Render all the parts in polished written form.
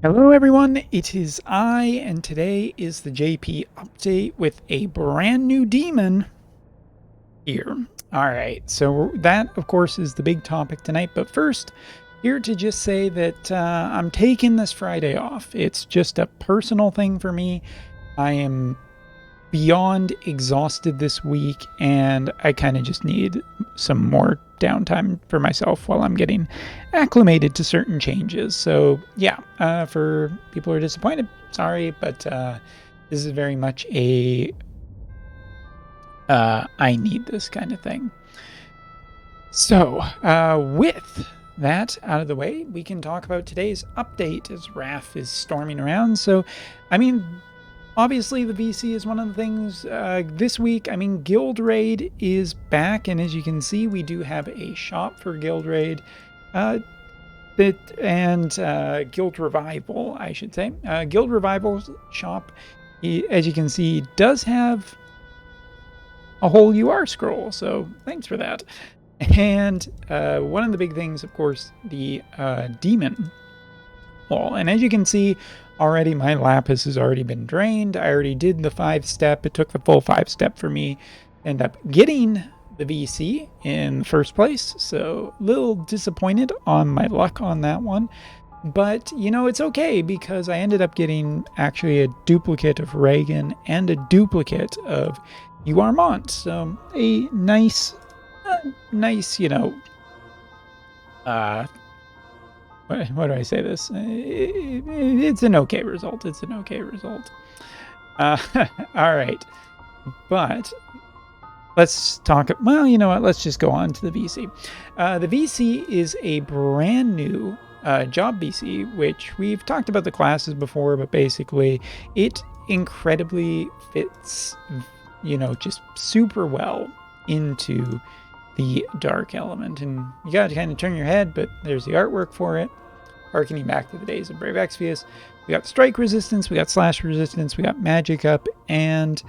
Hello everyone, it is I, and today is the JP update with a brand new demon here. Alright, so that of course is the big topic tonight, but first, here to just say that I'm taking this Friday off. It's just a personal thing for me. I am beyond exhausted this week, and I kind of just need some more downtime for myself while I'm getting acclimated to certain changes. So yeah, for people who are disappointed, sorry, but this is very much a I need this kind of thing. So with that out of the way, we can talk about today's update as Raph is storming around. So, I mean, obviously, the VC is one of the things this week. I mean, Guild Raid is back, and as you can see, we do have a shop for Guild Raid, and Guild Revival, I should say. Guild Revival's shop, as you can see, does have a whole UR scroll, so thanks for that. And one of the big things, of course, the demon wall. And as you can see, already my lapis has already been drained. I already did the 5-step. It took the full 5-step for me to end up getting the VC in the first place. So a little disappointed on my luck on that one. But, you know, it's okay because I ended up getting actually a duplicate of Reagan and a duplicate of Uarmont. So a nice, you know, what do I say this? It's an okay result. It's an okay result. All right. But let's talk. Well, you know what? Let's just go on to the VC. The VC is a brand new job VC, which we've talked about the classes before, but basically it incredibly fits, you know, just super well into the dark element. And you got to kind of turn your head, but there's the artwork for it, harkening back to the days of Brave Exvius. We got strike resistance, we got slash resistance, we got magic up, and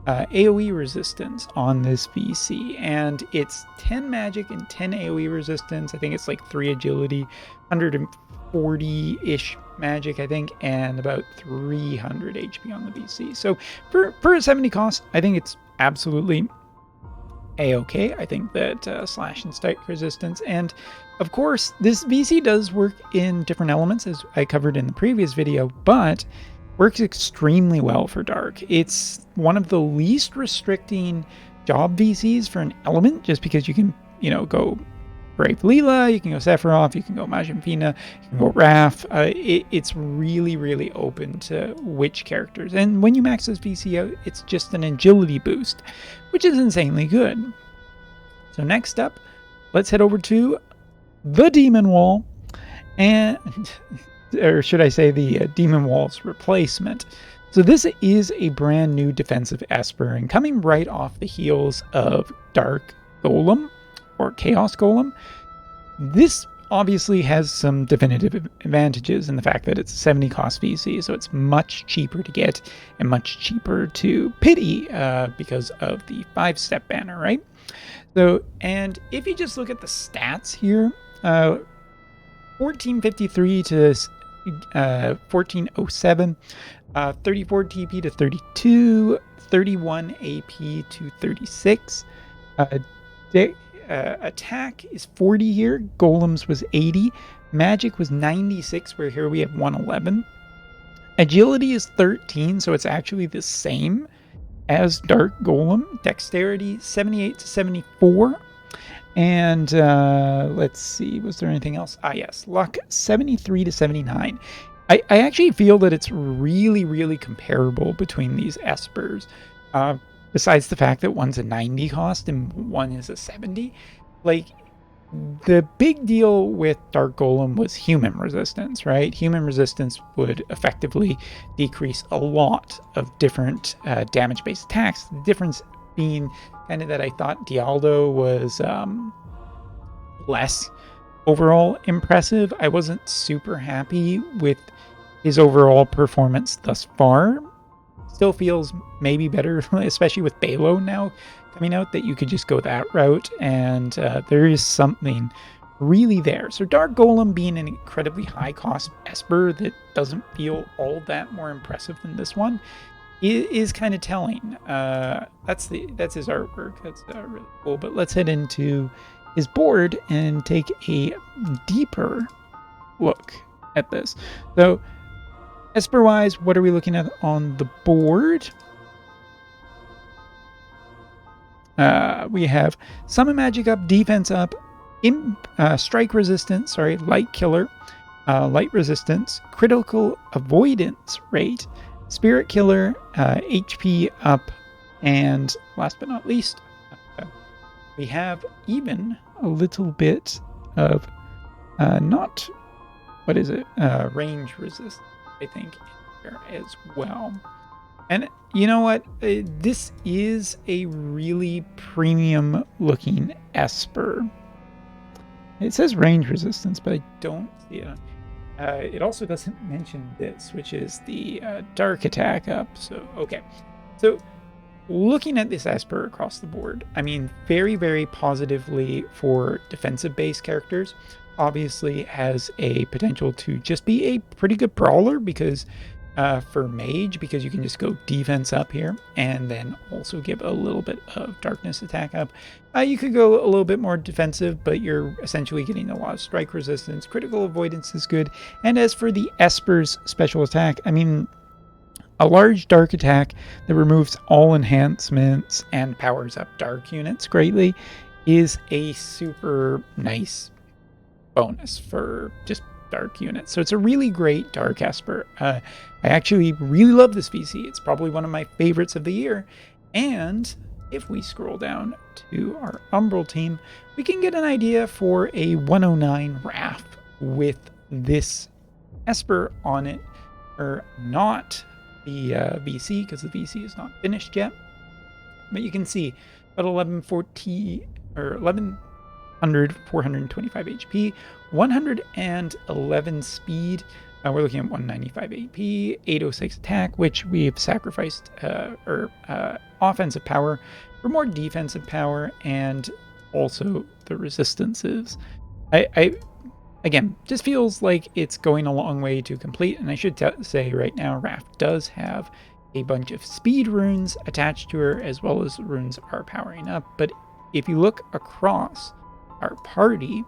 AoE resistance on this VC. And it's 10 magic and 10 AoE resistance. I think it's like 3 agility, 140-ish magic, I think, and about 300 HP on the VC. So for a 70 cost, I think it's absolutely a-okay. I think that slash and strike resistance, and of course this VC does work in different elements as I covered in the previous video, but works extremely well for dark. It's one of the least restricting job VCs for an element, just because you can, you know, go Brave Leela, you can go Sephiroth, you can go Majin Fina, you can go Raph. It's really, really open to which characters. And when you max this VC out, it's just an agility boost, which is insanely good. So next up, let's head over to the Demon Wall, and, or should I say the Demon Wall's replacement. So this is a brand new defensive Esper, and coming right off the heels of Dark Golem, or Chaos Golem. This obviously has some definitive advantages in the fact that it's a 70 cost VC, so it's much cheaper to get and much cheaper to pity because of the 5-step banner, right? So, and if you just look at the stats here, 1453 to 1407, 34 TP to 32, 31 AP to 36, attack is 40 here, golems was 80, magic was 96, where here we have 111. Agility is 13, so it's actually the same as Dark Golem. Dexterity 78 to 74. And let's see, was there anything else? Ah, yes, luck 73 to 79. I actually feel that it's really, really comparable between these Espers. Besides the fact that one's a 90 cost and one is a 70. Like, the big deal with Dark Golem was human resistance, right? Human resistance would effectively decrease a lot of different damage-based attacks. The difference being kind of that I thought Dialdo was less overall impressive. I wasn't super happy with his overall performance thus far. Still feels maybe better, especially with Balo now coming out, that you could just go that route. And there is something really there. So Dark Golem being an incredibly high cost Esper that doesn't feel all that more impressive than this one is kind of telling. That's his artwork. That's really cool. But let's head into his board and take a deeper look at this. So Esper wise, what are we looking at on the board? We have Summon Magic up, Defense up, Strike Resistance, Light Killer, Light Resistance, Critical Avoidance Rate, Spirit Killer, HP up, and last but not least, we have even a little bit of range resistance, I think, here as well. And you know what? This is a really premium looking Esper. It says range resistance, but I don't see it. It also doesn't mention this, which is the dark attack up. So, okay. So, looking at this Esper across the board, I mean, very, very positively for defensive-based characters. Obviously has a potential to just be a pretty good brawler because for mage, because you can just go defense up here and then also give a little bit of darkness attack up. You could go a little bit more defensive, but you're essentially getting a lot of strike resistance. Critical avoidance is good. And as for the Esper's special attack, I mean, a large dark attack that removes all enhancements and powers up dark units greatly is a super nice bonus for just dark units. So it's a really great dark Esper. I actually really love this VC. It's probably one of my favorites of the year. And if we scroll down to our Umbral team, we can get an idea for a 109 Wrath with this Esper on it, or not the VC, because the VC is not finished yet. But you can see about 425 HP, 111 speed. We're looking at 195 AP, 806 attack, which we've sacrificed offensive power for more defensive power, and also the resistances. I again, just feels like it's going a long way to complete. And I should say right now, Raph does have a bunch of speed runes attached to her, as well as runes are powering up. But if you look across our party,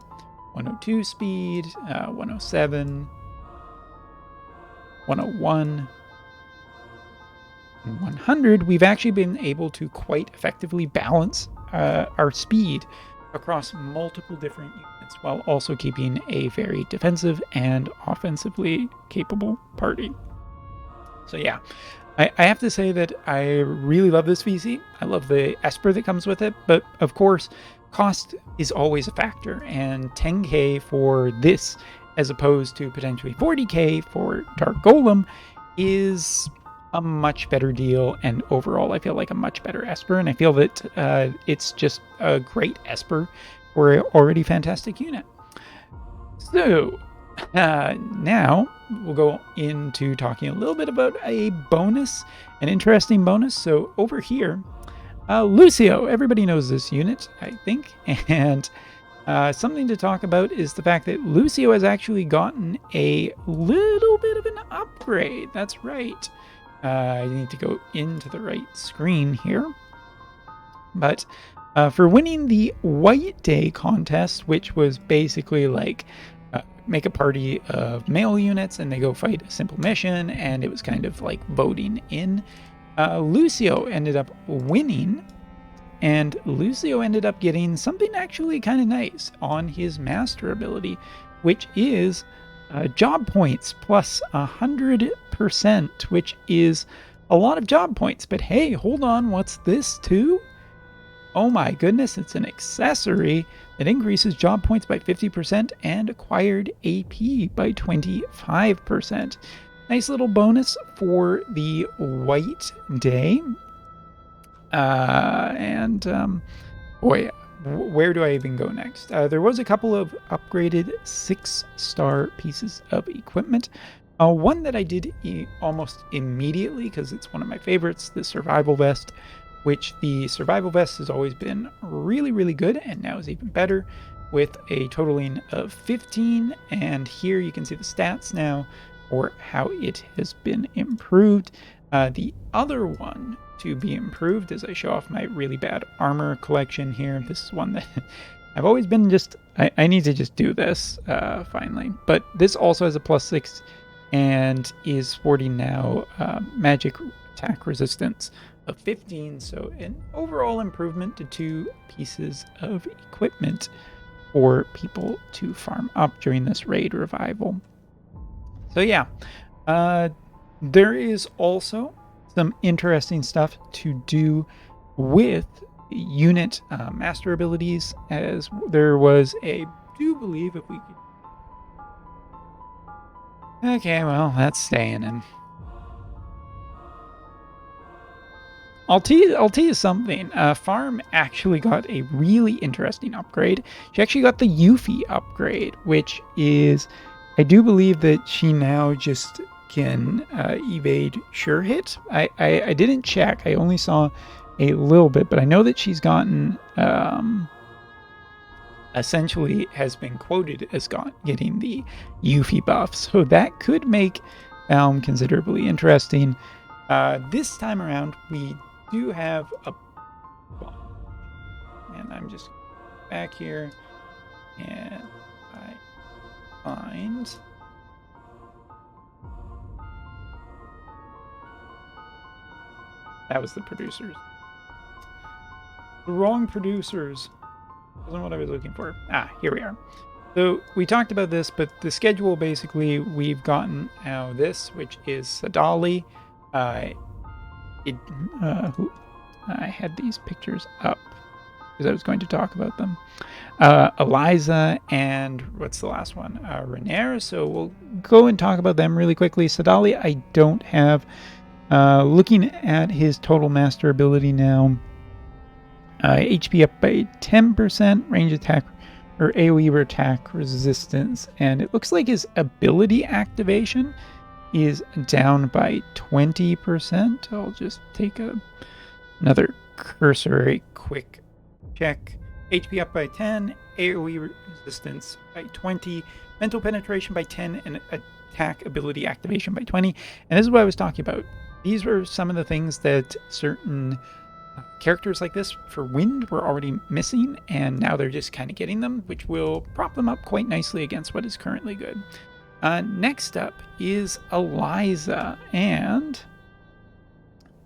102 speed, 107, 101, and 100, we've actually been able to quite effectively balance our speed across multiple different units, while also keeping a very defensive and offensively capable party. So yeah, I have to say that I really love this VC. I love the Esper that comes with it, but of course, cost is always a factor, and 10k for this, as opposed to potentially 40k for Dark Golem, is a much better deal, and overall I feel like a much better Esper, and I feel that it's just a great Esper for an already fantastic unit. So now we'll go into talking a little bit about a bonus, an interesting bonus. So over here, Lucio, everybody knows this unit, I think, and something to talk about is the fact that Lucio has actually gotten a little bit of an upgrade. That's right. I need to go into the right screen here. But for winning the White Day contest, which was basically like make a party of male units and they go fight a simple mission, and it was kind of like voting in, Lucio ended up winning, and Lucio ended up getting something actually kind of nice on his master ability, which is job points plus 100%, which is a lot of job points. But hey, hold on, what's this too? Oh my goodness, it's an accessory that increases job points by 50% and acquired AP by 25%. Nice little bonus for the White Day. Boy, where do I even go next? There was a couple of upgraded 6-star pieces of equipment. One that I did almost immediately, because it's one of my favorites, the Survival Vest, which the Survival Vest has always been really, really good, and now is even better. with a totaling of 15. And here you can see the stats now, or how it has been improved. The other one to be improved as I show off my really bad armor collection here. This is one that I've always been I need to just do this finally. But this also has a +6 and is sporting now magic attack resistance of 15. So an overall improvement to 2 pieces of equipment for people to farm up during this raid revival. So yeah, there is also some interesting stuff to do with unit master abilities, as there was I do believe if we could... Okay, well, that's staying in. I'll tell you something. Farm actually got a really interesting upgrade. She actually got the Yuffie upgrade, which is, I do believe that she now just can evade sure hit. I didn't check. I only saw a little bit, but I know that she's gotten essentially has been quoted as getting the Yuffie buff. So that could make Valm considerably interesting. This time around, we do have a... And I'm just back here, and I find... That was the producers. The wrong producers. Wasn't what I was looking for. Ah, here we are. So we talked about this, but the schedule basically, we've gotten now this, which is Sadali. I had these pictures up because I was going to talk about them. Eliza and what's the last one? Renair. So we'll go and talk about them really quickly. Sadali, I don't have. Looking at his total master ability now, HP up by 10%, range attack or AoE attack resistance, and it looks like his ability activation is down by 20%. I'll just take another cursory quick check. HP up by 10, AoE resistance by 20, mental penetration by 10, and attack ability activation by 20. And this is what I was talking about. These were some of the things that certain characters like this for Wind were already missing, and now they're just kind of getting them, which will prop them up quite nicely against what is currently good. Next up is Eliza, and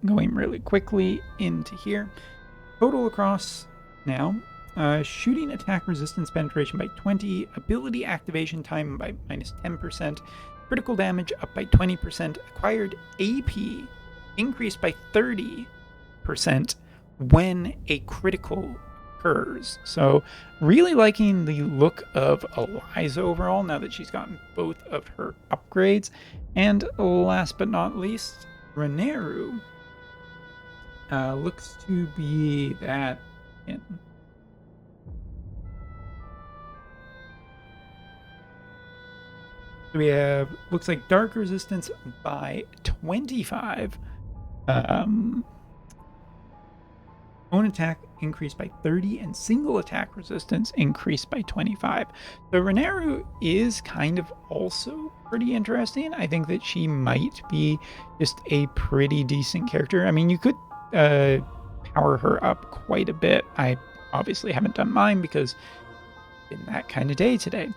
going really quickly into here. Total across now, shooting attack resistance penetration by 20, ability activation time by -10%, critical damage up by 20%, acquired AP increased by 30% when a critical occurs. So really liking the look of Eliza overall now that she's gotten both of her upgrades. And last but not least, Reneru looks to be that in. We have, looks like dark resistance by 25. Own attack increased by 30 and single attack resistance increased by 25. So Reneru is kind of also pretty interesting. I think that she might be just a pretty decent character. I mean, you could power her up quite a bit. I obviously haven't done mine because it's been that kind of day today.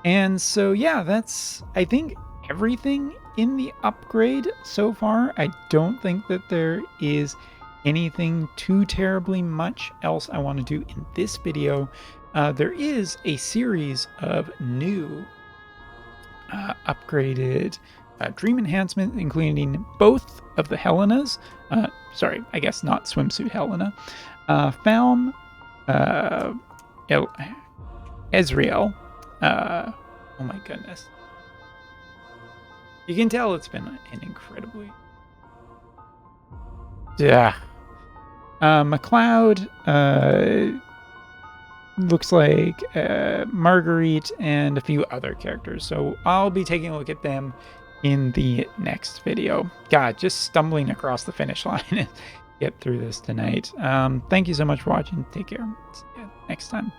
And so, yeah, that's, I think, everything in the upgrade so far. I don't think that there is anything too terribly much else I want to do in this video. There is a series of new upgraded dream enhancements, including both of the Helenas. Sorry, I guess not swimsuit Helena. Falm, Ezreal. Oh my goodness. You can tell it's been an incredibly... Yeah. McLeod, looks like Marguerite, and a few other characters. So I'll be taking a look at them in the next video. God, just stumbling across the finish line and get through this tonight. Thank you so much for watching. Take care. See you next time.